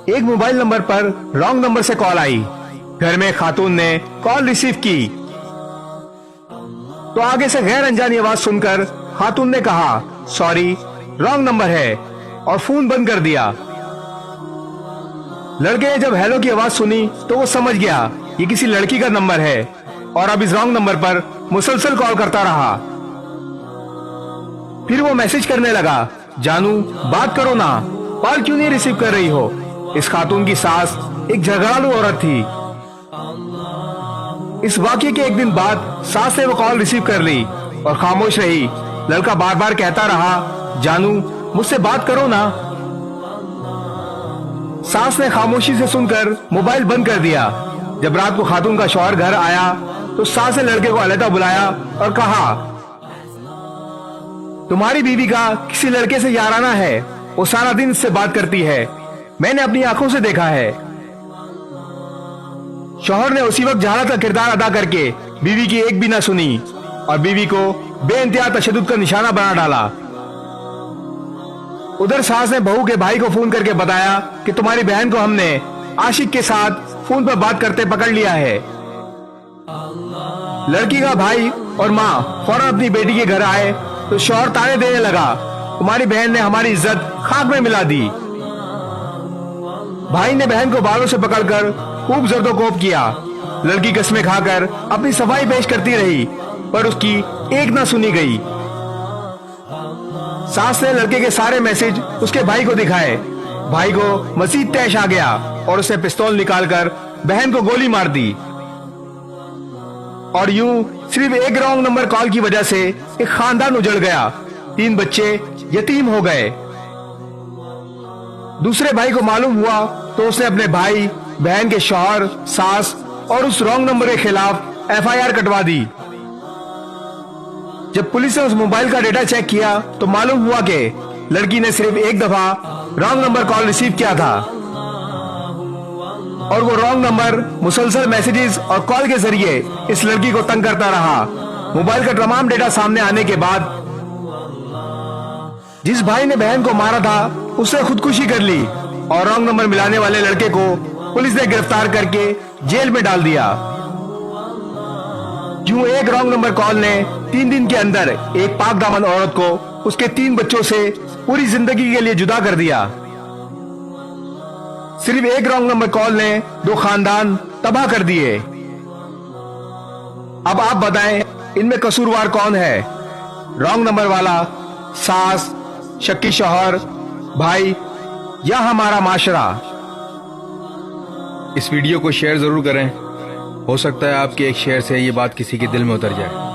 ایک mobile number پر wrong number سے کال آئی۔ گھر میں خاتون نے کال ریسیو کی تو آگے سے غیر انجانی آواز سن کر خاتون نے کہا سوری رانگ نمبر ہے اور فون بند کر دیا۔ لڑکے نے جب ہیلو کی آواز سنی تو وہ سمجھ گیا یہ کسی لڑکی کا نمبر ہے اور اب اس رانگ نمبر پر مسلسل کال کرتا رہا۔ پھر وہ میسج کرنے لگا جانو بات کرو نا، کال کیوں نہیں ریسیو کر رہی ہو؟ اس خاتون کی ساس ایک جھگڑالو عورت تھی۔ اس واقعے کے ایک دن بعد ساس نے وہ کال ریسیو کر لی اور خاموش رہی۔ لڑکا بار بار کہتا رہا جانو مجھ سے بات کرو نا۔ ساس نے خاموشی سے سن کر موبائل بند کر دیا۔ جب رات کو خاتون کا شوہر گھر آیا تو ساس نے لڑکے کو علیحدہ بلایا اور کہا تمہاری بیوی کا کسی لڑکے سے یارانہ ہے، وہ سارا دن اس سے بات کرتی ہے، میں نے اپنی آنکھوں سے دیکھا ہے۔ شوہر نے اسی وقت جہالت کا کردار ادا کر کے بیوی کی ایک بھی نہ سنی اور بیوی کو بے انتہا تشدد کا نشانہ بنا ڈالا۔ ادھر ساس نے بہو کے بھائی کو فون کر کے بتایا کہ تمہاری بہن کو ہم نے عاشق کے ساتھ فون پر بات کرتے پکڑ لیا ہے۔ لڑکی کا بھائی اور ماں فوراً اپنی بیٹی کے گھر آئے تو شوہر تانے دینے لگا تمہاری بہن نے ہماری عزت خاک میں ملا دی۔ بھائی نے بہن کو بالوں سے پکڑ کر خوب زرد و کوب کیا۔ لڑکی قسمیں کھا کر اپنی صفائی پیش کرتی رہی پر اس کی ایک نہ سنی گئی۔ ساس نے لڑکے کے سارے میسج اس کے بھائی کو دکھائے۔ بھائی کو مزید طیش آ گیا اور اس نے پستول نکال کر بہن کو گولی مار دی۔ اور یوں صرف ایک رانگ نمبر کال کی وجہ سے ایک خاندان اجڑ گیا، 3 بچے یتیم ہو گئے۔ دوسرے بھائی کو معلوم ہوا تو اس نے اپنے بھائی، بہن کے شوہر، ساس اور اس رانگ نمبر کے خلاف FIR کٹوا دی۔ جب پولیس نے اس موبائل کا ڈیٹا چیک کیا تو معلوم ہوا کہ لڑکی نے صرف ایک دفعہ رانگ نمبر کال ریسیو کیا تھا اور وہ رانگ نمبر مسلسل میسیجز اور کال کے ذریعے اس لڑکی کو تنگ کرتا رہا۔ موبائل کا تمام ڈیٹا سامنے آنے کے بعد جس بھائی نے بہن کو مارا تھا اس نے خودکشی کر لی اور رانگ نمبر ملانے والے لڑکے کو پولیس نے گرفتار کر کے جیل میں ڈال دیا۔ یوں ایک رانگ نمبر کال نے 3 دن کے اندر ایک پاک دامن عورت کو اس کے 3 بچوں سے پوری زندگی کے لیے جدا کر دیا۔ صرف ایک رانگ نمبر کال نے 2 خاندان تباہ کر دیے۔ اب آپ بتائیں ان میں قصوروار کون ہے؟ رانگ نمبر والا، ساس، شکی شوہر، بھائی یا ہمارا معاشرہ؟ اس ویڈیو کو شیئر ضرور کریں، ہو سکتا ہے آپ کے ایک شیئر سے یہ بات کسی کے دل میں اتر جائے۔